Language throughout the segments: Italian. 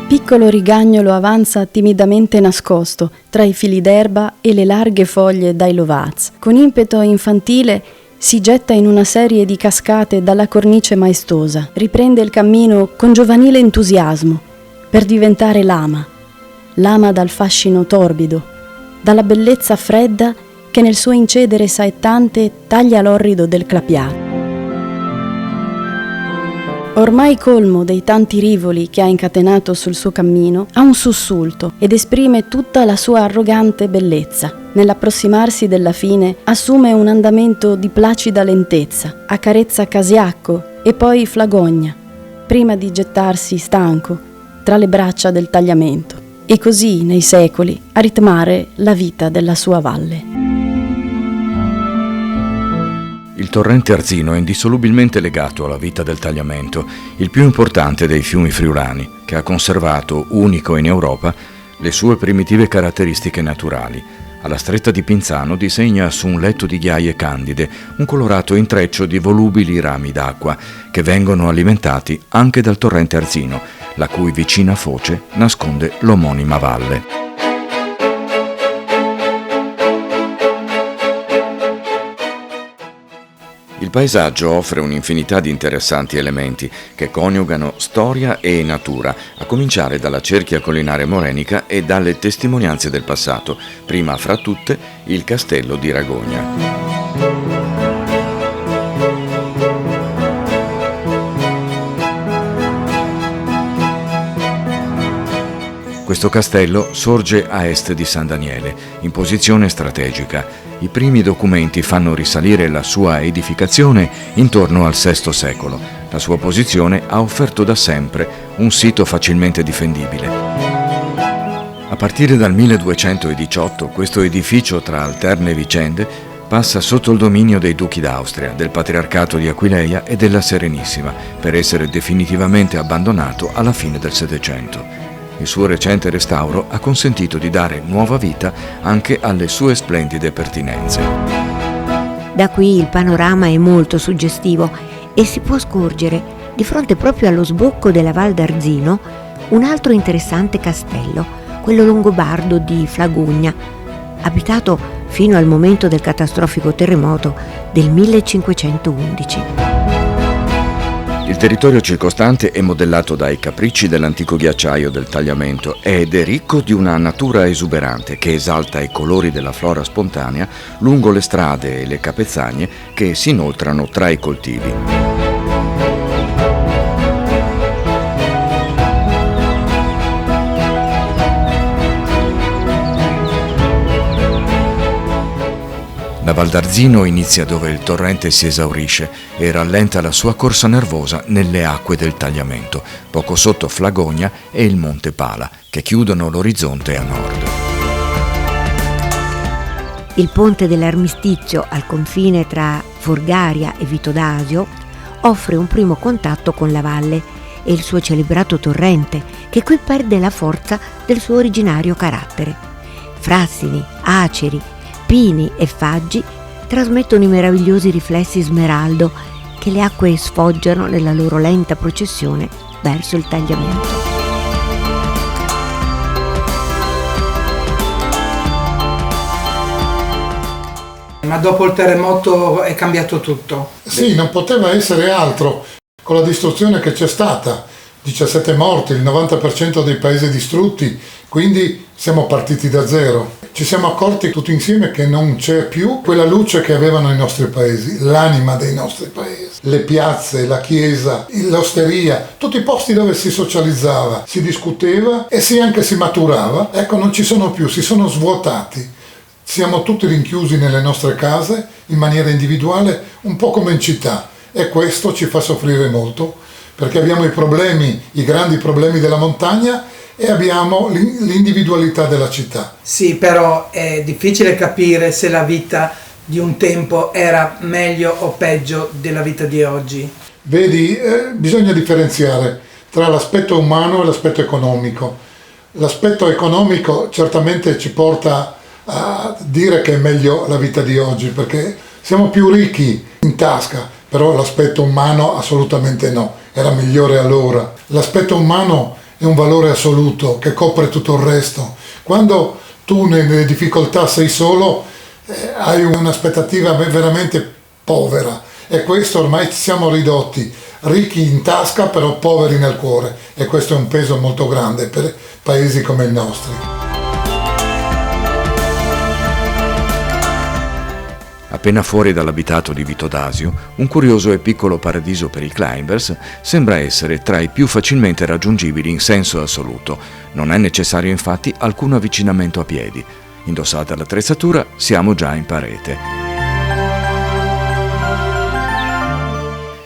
Piccolo rigagnolo avanza timidamente nascosto tra i fili d'erba e le larghe foglie dai lovaz. Con impeto infantile si getta in una serie di cascate dalla cornice maestosa. Riprende il cammino con giovanile entusiasmo per diventare lama. Lama dal fascino torbido, dalla bellezza fredda che nel suo incedere saettante taglia l'orrido del clapià. Ormai colmo dei tanti rivoli che ha incatenato sul suo cammino, ha un sussulto ed esprime tutta la sua arrogante bellezza. Nell'approssimarsi della fine assume un andamento di placida lentezza, accarezza Casiacco e poi Flagogna, prima di gettarsi stanco tra le braccia del tagliamento, e così nei secoli a ritmare la vita della sua valle. Il torrente Arzino è indissolubilmente legato alla vita del tagliamento, il più importante dei fiumi friulani, che ha conservato, unico in Europa, le sue primitive caratteristiche naturali. Alla stretta di Pinzano disegna su un letto di ghiaie candide un colorato intreccio di volubili rami d'acqua che vengono alimentati anche dal torrente Arzino, la cui vicina foce nasconde l'omonima valle. Il paesaggio offre un'infinità di interessanti elementi che coniugano storia e natura, a cominciare dalla cerchia collinare morenica e dalle testimonianze del passato, prima fra tutte il castello di Ragogna. Questo castello sorge a est di San Daniele, in posizione strategica. I primi documenti fanno risalire la sua edificazione intorno al VI secolo. La sua posizione ha offerto da sempre un sito facilmente difendibile. A partire dal 1218 questo edificio tra alterne vicende passa sotto il dominio dei duchi d'Austria, del Patriarcato di Aquileia e della Serenissima, per essere definitivamente abbandonato alla fine del Settecento. Il suo recente restauro ha consentito di dare nuova vita anche alle sue splendide pertinenze. Da qui il panorama è molto suggestivo e si può scorgere, di fronte proprio allo sbocco della Val d'Arzino, un altro interessante castello, quello longobardo di Flagogna, abitato fino al momento del catastrofico terremoto del 1511. Il territorio circostante è modellato dai capricci dell'antico ghiacciaio del tagliamento ed è ricco di una natura esuberante che esalta i colori della flora spontanea lungo le strade e le capezzanie che si inoltrano tra i coltivi. La Val d'Arzino inizia dove il torrente si esaurisce e rallenta la sua corsa nervosa nelle acque del tagliamento, poco sotto Flagogna e il Monte Pala, che chiudono l'orizzonte a nord. Il ponte dell'Armistizio al confine tra Forgaria e Vito d'Asio offre un primo contatto con la valle e il suo celebrato torrente, che qui perde la forza del suo originario carattere. Frassini, aceri, pini e faggi trasmettono i meravigliosi riflessi smeraldo che le acque sfoggiano nella loro lenta processione verso il tagliamento. Ma dopo il terremoto è cambiato tutto? Sì, non poteva essere altro. Con la distruzione che c'è stata, 17 morti, il 90% dei paesi distrutti, quindi siamo partiti da zero. Ci siamo accorti tutti insieme che non c'è più quella luce che avevano i nostri paesi, l'anima dei nostri paesi. Le piazze, la chiesa, l'osteria, tutti i posti dove si socializzava, si discuteva e anche si maturava, ecco, non ci sono più, si sono svuotati. Siamo tutti rinchiusi nelle nostre case in maniera individuale, un po' come in città, e questo ci fa soffrire molto perché abbiamo i grandi problemi della montagna e abbiamo l'individualità della città. Sì, però è difficile capire se la vita di un tempo era meglio o peggio della vita di oggi. Vedi, bisogna differenziare tra l'aspetto umano e l'aspetto economico. L'aspetto economico certamente ci porta a dire che è meglio la vita di oggi perché siamo più ricchi in tasca, però l'aspetto umano assolutamente no, era migliore allora. L'aspetto umano è un valore assoluto che copre tutto il resto. Quando tu nelle difficoltà sei solo, hai un'aspettativa veramente povera, e questo ormai ci siamo ridotti, ricchi in tasca però poveri nel cuore, e questo è un peso molto grande per paesi come il nostro. Appena fuori dall'abitato di Vito d'Asio, un curioso e piccolo paradiso per i climbers sembra essere tra i più facilmente raggiungibili in senso assoluto. Non è necessario infatti alcun avvicinamento a piedi. Indossata l'attrezzatura, siamo già in parete.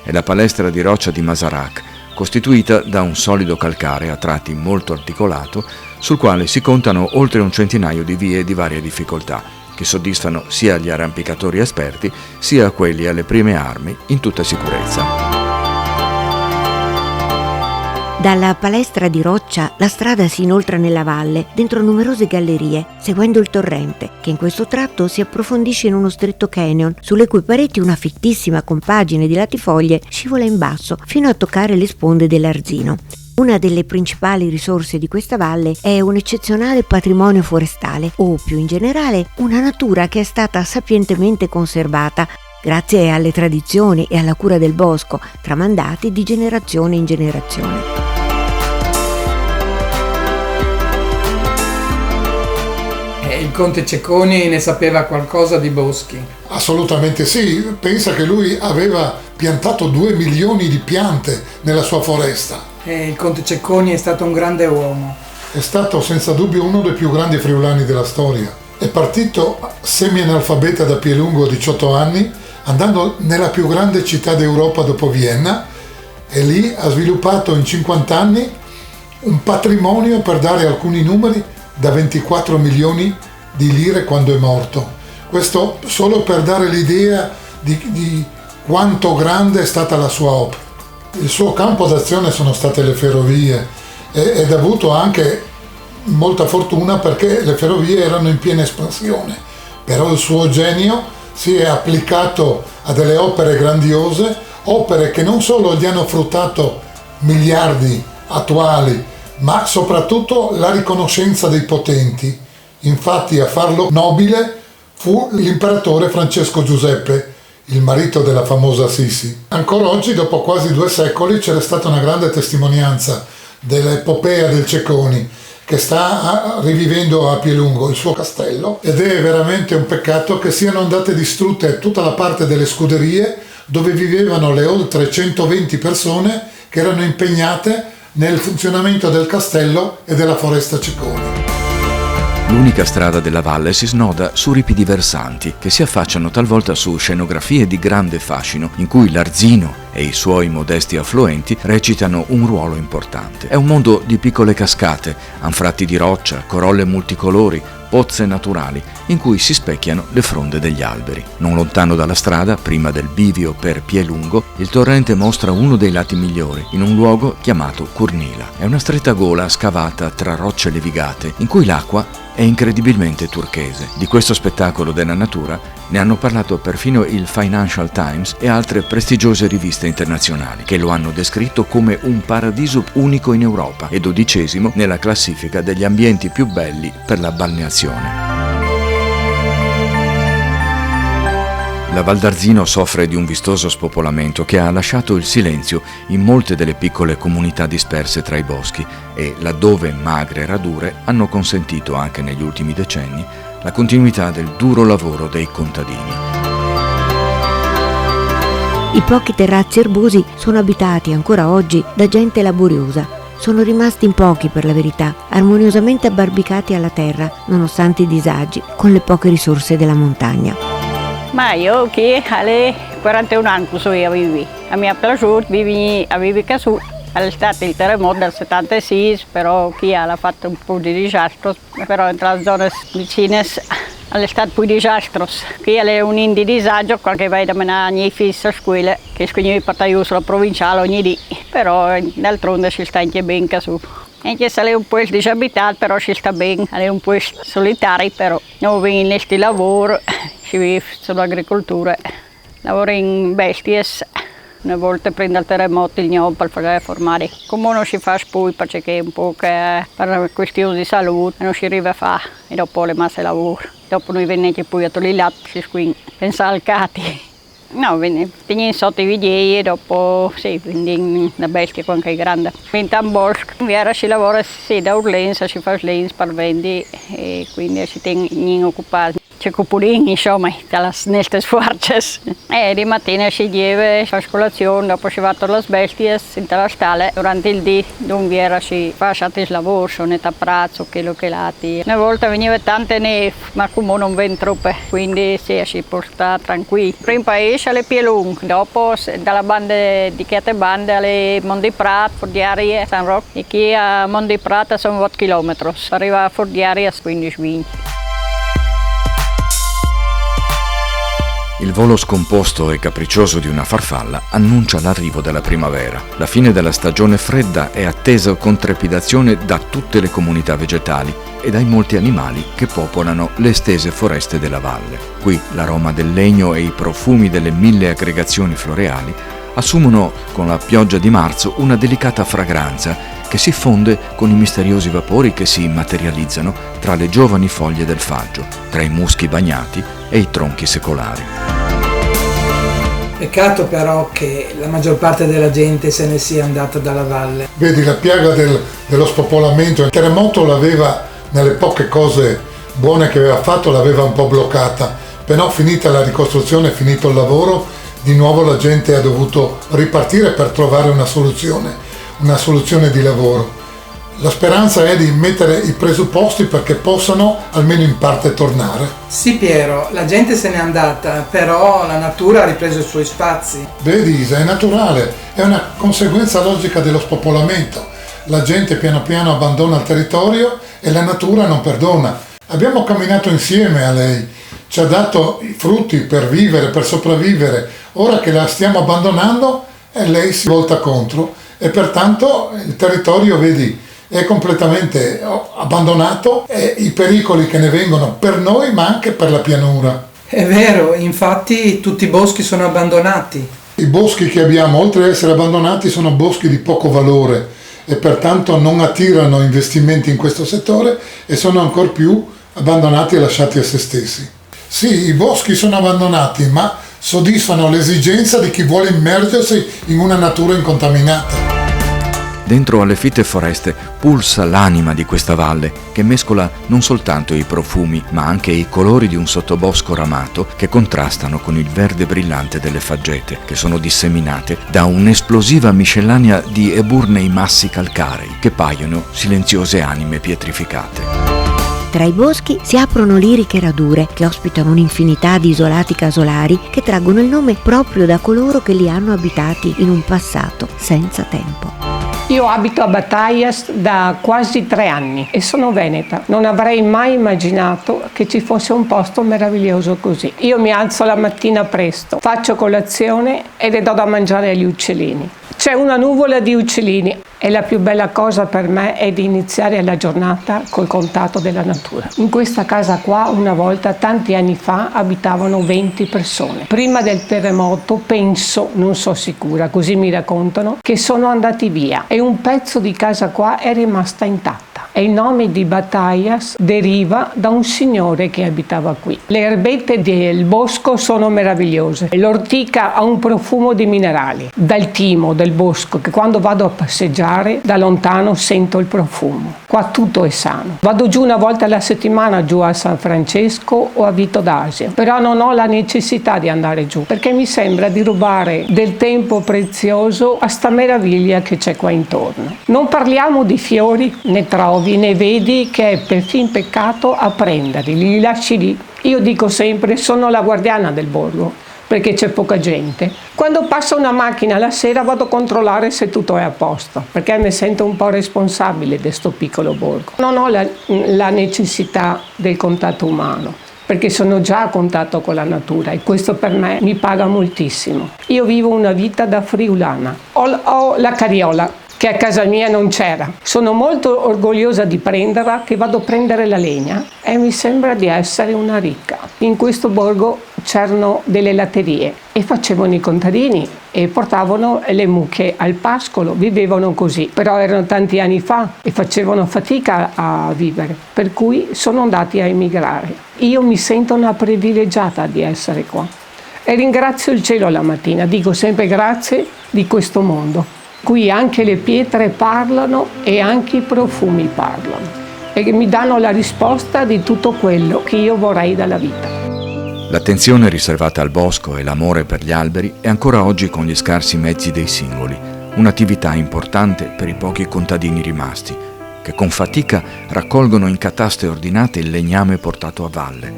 È la palestra di roccia di Masarac, costituita da un solido calcare a tratti molto articolato, sul quale si contano oltre un centinaio di vie di varia difficoltà, che soddisfano sia gli arrampicatori esperti sia quelli alle prime armi in tutta sicurezza. Dalla palestra di roccia la strada si inoltra nella valle, dentro numerose gallerie, seguendo il torrente, che in questo tratto si approfondisce in uno stretto canyon, sulle cui pareti una fittissima compagine di latifoglie scivola in basso fino a toccare le sponde dell'Arzino. Una delle principali risorse di questa valle è un eccezionale patrimonio forestale, o più in generale una natura che è stata sapientemente conservata grazie alle tradizioni e alla cura del bosco, tramandati di generazione in generazione. Il conte Cecconi ne sapeva qualcosa di boschi? Assolutamente sì, pensa che lui aveva piantato 2 milioni di piante nella sua foresta. Il conte Cecconi è stato un grande uomo. È stato senza dubbio uno dei più grandi friulani della storia. È partito semi-analfabeta da Pielungo a 18 anni, andando nella più grande città d'Europa dopo Vienna, e lì ha sviluppato in 50 anni un patrimonio, per dare alcuni numeri, da 24 milioni di lire quando è morto. Questo solo per dare l'idea di quanto grande è stata la sua opera. Il suo campo d'azione sono state le ferrovie, ed ha avuto anche molta fortuna perché le ferrovie erano in piena espansione, però il suo genio si è applicato a delle opere grandiose, opere che non solo gli hanno fruttato miliardi attuali, ma soprattutto la riconoscenza dei potenti. Infatti a farlo nobile fu l'imperatore Francesco Giuseppe, il marito della famosa Sisi. Ancora oggi, dopo quasi 2 secoli, c'era stata una grande testimonianza dell'epopea del Cecconi, che sta rivivendo a Pielungo il suo castello, ed è veramente un peccato che siano andate distrutte tutta la parte delle scuderie dove vivevano le oltre 120 persone che erano impegnate nel funzionamento del castello e della foresta Cecconi. L'unica strada della valle si snoda su ripidi versanti che si affacciano talvolta su scenografie di grande fascino in cui l'Arzino e i suoi modesti affluenti recitano un ruolo importante. È un mondo di piccole cascate, anfratti di roccia, corolle multicolori, pozze naturali in cui si specchiano le fronde degli alberi. Non lontano dalla strada, prima del bivio per Pielungo, il torrente mostra uno dei lati migliori, in un luogo chiamato Curnila. È una stretta gola scavata tra rocce levigate, in cui l'acqua è incredibilmente turchese. Di questo spettacolo della natura ne hanno parlato perfino il Financial Times e altre prestigiose riviste internazionali, che lo hanno descritto come un paradiso unico in Europa e 12° nella classifica degli ambienti più belli per la balneazione. La Val d'Arzino soffre di un vistoso spopolamento che ha lasciato il silenzio in molte delle piccole comunità disperse tra i boschi e, laddove magre radure hanno consentito anche negli ultimi decenni, la continuità del duro lavoro dei contadini. I pochi terrazzi erbosi sono abitati ancora oggi da gente laboriosa. Sono rimasti in pochi, per la verità, armoniosamente abbarbicati alla terra, nonostante i disagi, con le poche risorse della montagna. Ma io che alle 41 anni so io vivi. A me è piaciuto vivere su. È stato il terremoto del 76, però chi ha fatto un po' di disastro, però tra le zone vicine è stato più disastro. Qui è un di disagio, qualche volta me ne fissa a scuola, che mi porta io sulla provinciale ogni dì, però d'altronde ci sta anche ben su. Anche se è un po' disabitato, però ci sta bene, è un po' solitario, però non viene in questo lavoro, ci vive sull'agricoltura, lavoro in bestie, Una volta prende il terremoto il gnome per fare formare. Come non si fa poi perché un po' che per questioni di salute non si arriva a fare e dopo le masse lavoro. Dopo noi veniamo poi a togliere i latti, quindi pensare al cati. No, teniamo sotto i vigili e dopo sì, vendiamo una bestia quando è grande. In un bosco, si lavora sì, da urlenza, si fa lens per vendere e quindi si tengono occupati. C'è cupolini, insomma, dalle neste sforze. E di mattina si deve, si fa colazione, dopo si va alle bestie, in la stalla. Durante il dì, dunque si fa il lavoro, sono a pranzo, quello che lati. Una volta veniva tante neve, ma come non ven troppe, quindi si può stare tranquilli. Primo paese alle Pielung, dopo dalla banda di Chiate Bande alle Mondi Prat, Fordiaria, San Rocco. E qui a Mondi Prat sono 8 km, arriva a Fordiaria a 15-20. Il volo scomposto e capriccioso di una farfalla annuncia l'arrivo della primavera. La fine della stagione fredda è attesa con trepidazione da tutte le comunità vegetali e dai molti animali che popolano le estese foreste della valle. Qui l'aroma del legno e i profumi delle 1000 aggregazioni floreali assumono con la pioggia di marzo una delicata fragranza che si fonde con i misteriosi vapori che si materializzano tra le giovani foglie del faggio, tra i muschi bagnati e i tronchi secolari. Peccato però che la maggior parte della gente se ne sia andata dalla valle. Vedi, la piaga dello spopolamento, il terremoto l'aveva, nelle poche cose buone che aveva fatto, l'aveva un po' bloccata, però finita la ricostruzione, finito il lavoro, di nuovo la gente ha dovuto ripartire per trovare una soluzione di lavoro. La speranza è di mettere i presupposti perché possano almeno in parte tornare. Sì Piero, la gente se n'è andata, però la natura ha ripreso i suoi spazi. Vedi Isa, è naturale, è una conseguenza logica dello spopolamento. La gente piano piano abbandona il territorio e la natura non perdona. Abbiamo camminato insieme a lei, ci ha dato i frutti per vivere, per sopravvivere. Ora che la stiamo abbandonando, lei si volta contro e pertanto il territorio, vedi, è completamente abbandonato e i pericoli che ne vengono per noi ma anche per la pianura. È vero, infatti tutti i boschi sono abbandonati. I boschi che abbiamo, oltre ad essere abbandonati, sono boschi di poco valore e pertanto non attirano investimenti in questo settore e sono ancor più abbandonati e lasciati a se stessi. Sì, i boschi sono abbandonati ma soddisfano l'esigenza di chi vuole immergersi in una natura incontaminata. Dentro alle fitte foreste pulsa l'anima di questa valle che mescola non soltanto i profumi ma anche i colori di un sottobosco ramato che contrastano con il verde brillante delle faggete che sono disseminate da un'esplosiva miscellanea di eburnei massi calcarei che paiono silenziose anime pietrificate. Tra i boschi si aprono liriche radure che ospitano un'infinità di isolati casolari che traggono il nome proprio da coloro che li hanno abitati in un passato senza tempo. Io abito a Battaias da quasi 3 anni e sono veneta. Non avrei mai immaginato che ci fosse un posto meraviglioso così. Io mi alzo la mattina presto, faccio colazione e le do da mangiare agli uccellini. C'è una nuvola di uccellini e la più bella cosa per me è di iniziare la giornata col contatto della natura. In questa casa qua una volta, tanti anni fa, abitavano 20 persone. Prima del terremoto penso, non so sicura, così mi raccontano, che sono andati via e un pezzo di casa qua è rimasta intatta. E il nome di Battaias deriva da un signore che abitava qui. Le erbette del bosco sono meravigliose. L'ortica ha un profumo di minerali. Dal timo del bosco, che quando vado a passeggiare da lontano sento il profumo. Qua tutto è sano. Vado giù una volta alla settimana giù a San Francesco o a Vito d'Asia, però non ho la necessità di andare giù perché mi sembra di rubare del tempo prezioso a sta meraviglia che c'è qua intorno. Non parliamo di fiori, ne trovi, ne vedi che è perfino peccato a prenderli, li lasci lì. Io dico sempre, sono la guardiana del borgo perché c'è poca gente. Quando passa una macchina la sera vado a controllare se tutto è a posto, perché mi sento un po' responsabile di sto piccolo borgo. Non ho la necessità del contatto umano, perché sono già a contatto con la natura e questo per me mi paga moltissimo. Io vivo una vita da friulana. Ho la carriola, che a casa mia non c'era. Sono molto orgogliosa di prenderla, che vado a prendere la legna e mi sembra di essere una ricca. In questo borgo c'erano delle latterie e facevano i contadini e portavano le mucche al pascolo, vivevano così, però erano tanti anni fa e facevano fatica a vivere, per cui sono andati a emigrare. Io mi sento una privilegiata di essere qua e ringrazio il cielo la mattina, dico sempre grazie di questo mondo. Qui anche le pietre parlano e anche i profumi parlano e mi danno la risposta di tutto quello che io vorrei dalla vita. L'attenzione riservata al bosco e l'amore per gli alberi è ancora oggi con gli scarsi mezzi dei singoli, un'attività importante per i pochi contadini rimasti, che con fatica raccolgono in cataste ordinate il legname portato a valle,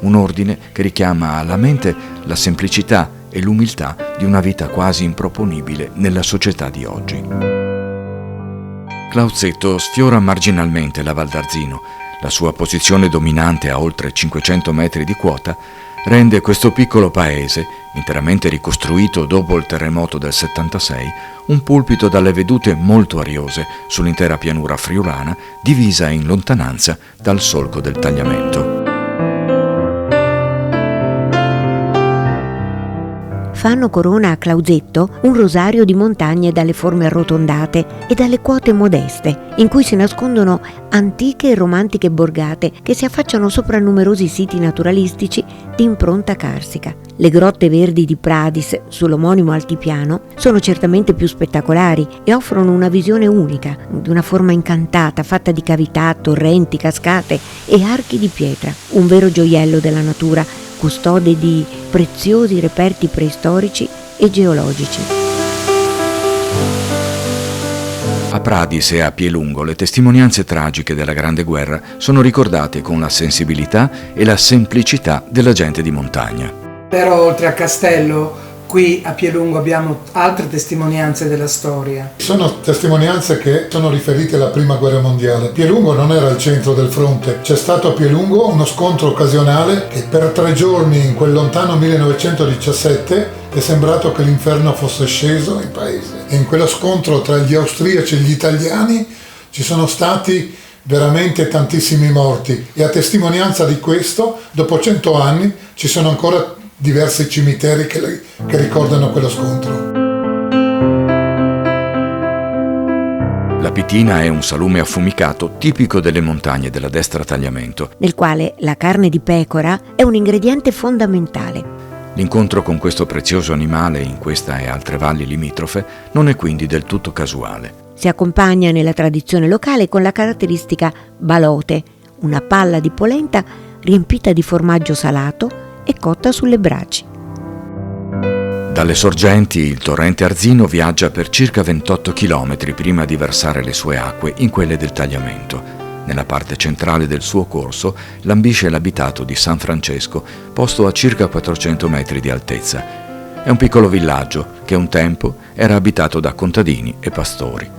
un ordine che richiama alla mente la semplicità e l'umiltà di una vita quasi improponibile nella società di oggi. Clauzetto sfiora marginalmente la Val d'Arzino. La sua posizione dominante a oltre 500 metri di quota rende questo piccolo paese, interamente ricostruito dopo il terremoto del 76, un pulpito dalle vedute molto ariose sull'intera pianura friulana, divisa in lontananza dal solco del tagliamento. Fanno corona a Clauzetto un rosario di montagne dalle forme arrotondate e dalle quote modeste, in cui si nascondono antiche e romantiche borgate che si affacciano sopra numerosi siti naturalistici di impronta carsica. Le grotte verdi di Pradis, sull'omonimo altipiano, sono certamente più spettacolari e offrono una visione unica, di una forma incantata, fatta di cavità, torrenti, cascate e archi di pietra. Un vero gioiello della natura, custode di preziosi reperti preistorici e geologici. A Pradis e a Pielungo le testimonianze tragiche della Grande Guerra sono ricordate con la sensibilità e la semplicità della gente di montagna. Però oltre a Castello, qui a Pielungo abbiamo altre testimonianze della storia. Sono testimonianze che sono riferite alla Prima Guerra Mondiale. Pielungo non era il centro del fronte. C'è stato a Pielungo uno scontro occasionale che per 3 giorni in quel lontano 1917 è sembrato che l'inferno fosse sceso in paese. E in quello scontro tra gli austriaci e gli italiani ci sono stati veramente tantissimi morti. E a testimonianza di questo, dopo 100 anni, ci sono ancora diversi cimiteri che ricordano quello scontro. La pitina è un salume affumicato tipico delle montagne della destra tagliamento, nel quale la carne di pecora è un ingrediente fondamentale. L'incontro con questo prezioso animale in questa e altre valli limitrofe non è quindi del tutto casuale. Si accompagna nella tradizione locale con la caratteristica balote, una palla di polenta riempita di formaggio salato e cotta sulle braci. Dalle sorgenti il torrente Arzino viaggia per circa 28 km prima di versare le sue acque in quelle del tagliamento. Nella parte centrale del suo corso lambisce l'abitato di San Francesco, posto a circa 400 metri di altezza. È un piccolo villaggio che un tempo era abitato da contadini e pastori.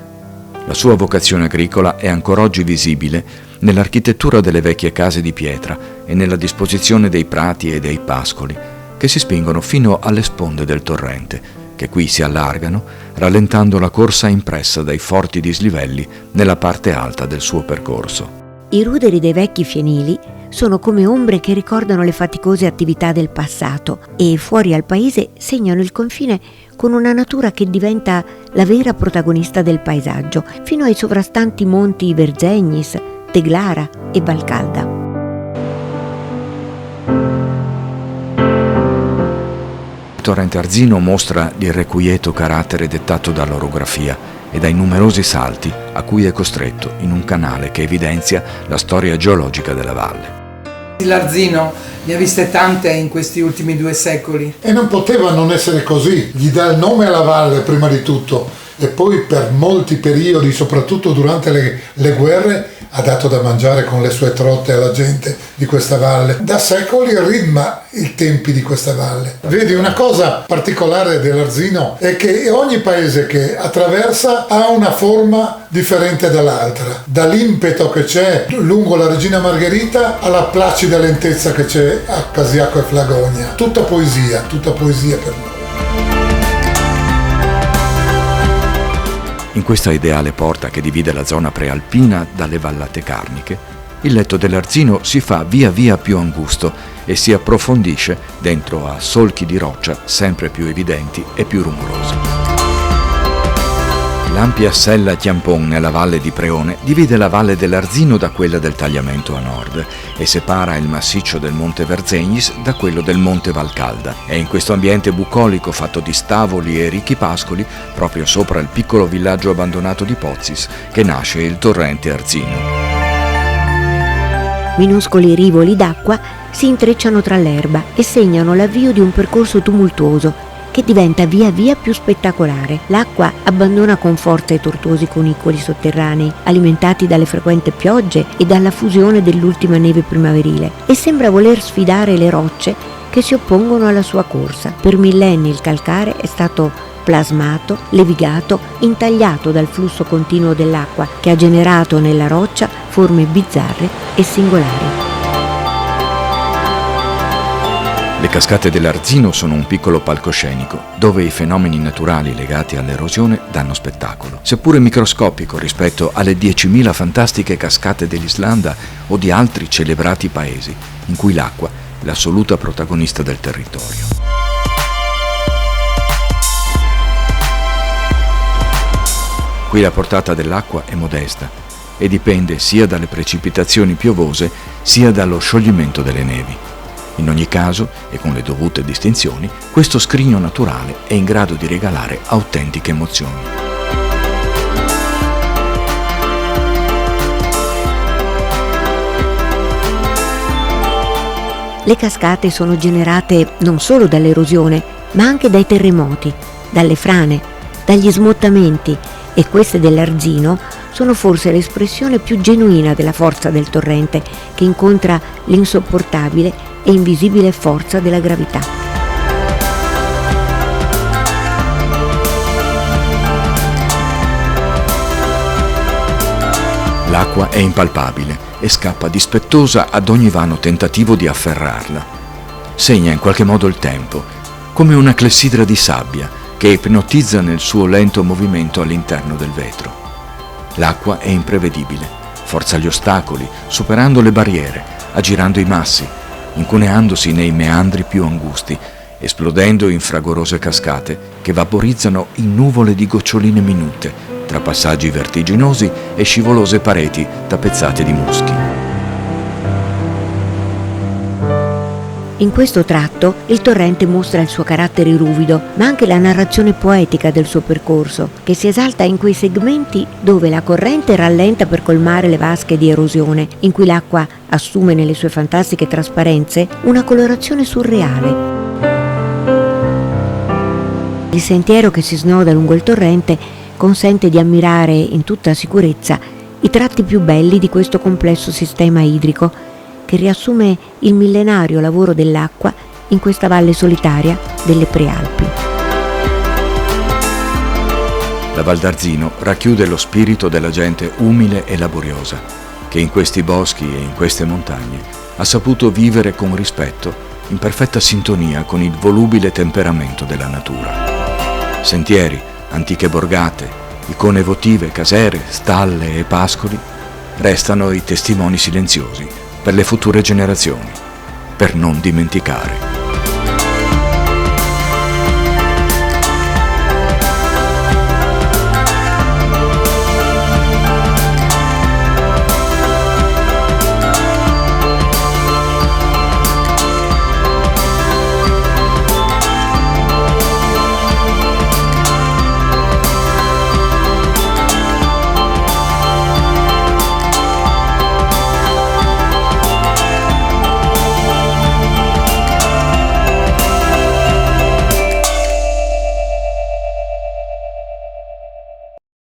La sua vocazione agricola è ancora oggi visibile nell'architettura delle vecchie case di pietra e nella disposizione dei prati e dei pascoli, che si spingono fino alle sponde del torrente, che qui si allargano, rallentando la corsa impressa dai forti dislivelli nella parte alta del suo percorso. I ruderi dei vecchi fienili sono come ombre che ricordano le faticose attività del passato e fuori al paese segnano il confine con una natura che diventa la vera protagonista del paesaggio, fino ai sovrastanti monti Verzegnis, Teglara e Valcalda. Il torrente Arzino mostra l'irrequieto carattere dettato dall'orografia e dai numerosi salti a cui è costretto in un canale che evidenzia la storia geologica della valle. L'Arzino ne ha viste tante in questi ultimi 2 secoli. E non poteva non essere così. Gli dà il nome alla valle prima di tutto e poi per molti periodi, soprattutto durante le guerre, ha dato da mangiare con le sue trotte alla gente di questa valle. Da secoli ritma i tempi di questa valle. Vedi, una cosa particolare dell'Arzino è che ogni paese che attraversa ha una forma differente dall'altra. Dall'impeto che c'è lungo la Regina Margherita alla placida lentezza che c'è a Casiaco e Flagonia. Tutta poesia per noi. In questa ideale porta che divide la zona prealpina dalle vallate carniche, il letto dell'Arzino si fa via via più angusto e si approfondisce dentro a solchi di roccia sempre più evidenti e più rumorosi. L'ampia sella Chiampon nella valle di Preone divide la valle dell'Arzino da quella del Tagliamento a nord e separa il massiccio del Monte Verzegnis da quello del Monte Valcalda. È in questo ambiente bucolico fatto di stavoli e ricchi pascoli, proprio sopra il piccolo villaggio abbandonato di Pozzis, che nasce il torrente Arzino. Minuscoli rivoli d'acqua si intrecciano tra l'erba e segnano l'avvio di un percorso tumultuoso che diventa via via più spettacolare. L'acqua abbandona con forza i tortuosi cunicoli sotterranei, alimentati dalle frequenti piogge e dalla fusione dell'ultima neve primaverile, e sembra voler sfidare le rocce che si oppongono alla sua corsa. Per millenni il calcare è stato plasmato, levigato, intagliato dal flusso continuo dell'acqua che ha generato nella roccia forme bizzarre e singolari. Le cascate dell'Arzino sono un piccolo palcoscenico dove i fenomeni naturali legati all'erosione danno spettacolo, seppure microscopico rispetto alle 10.000 fantastiche cascate dell'Islanda o di altri celebrati paesi, in cui l'acqua è l'assoluta protagonista del territorio. Qui la portata dell'acqua è modesta e dipende sia dalle precipitazioni piovose sia dallo scioglimento delle nevi. In ogni caso, e con le dovute distinzioni, questo scrigno naturale è in grado di regalare autentiche emozioni. Le cascate sono generate non solo dall'erosione, ma anche dai terremoti, dalle frane, dagli smottamenti, e queste dell'Arzino sono forse l'espressione più genuina della forza del torrente, che incontra l'insopportabile e invisibile forza della gravità. L'acqua è impalpabile e scappa dispettosa ad ogni vano tentativo di afferrarla. Segna in qualche modo il tempo, come una clessidra di sabbia che ipnotizza nel suo lento movimento all'interno del vetro. L'acqua è imprevedibile, forza gli ostacoli, superando le barriere, aggirando i massi, incuneandosi nei meandri più angusti, esplodendo in fragorose cascate che vaporizzano in nuvole di goccioline minute, tra passaggi vertiginosi e scivolose pareti tapezzate di muschi. In questo tratto il torrente mostra il suo carattere ruvido, ma anche la narrazione poetica del suo percorso, che si esalta in quei segmenti dove la corrente rallenta per colmare le vasche di erosione, in cui l'acqua assume nelle sue fantastiche trasparenze una colorazione surreale. Il sentiero che si snoda lungo il torrente consente di ammirare in tutta sicurezza i tratti più belli di questo complesso sistema idrico, che riassume il millenario lavoro dell'acqua in questa valle solitaria delle Prealpi. La Val d'Arzino racchiude lo spirito della gente umile e laboriosa, che in questi boschi e in queste montagne ha saputo vivere con rispetto, in perfetta sintonia con il volubile temperamento della natura. Sentieri, antiche borgate, icone votive, casere, stalle e pascoli restano i testimoni silenziosi per le future generazioni, per non dimenticare.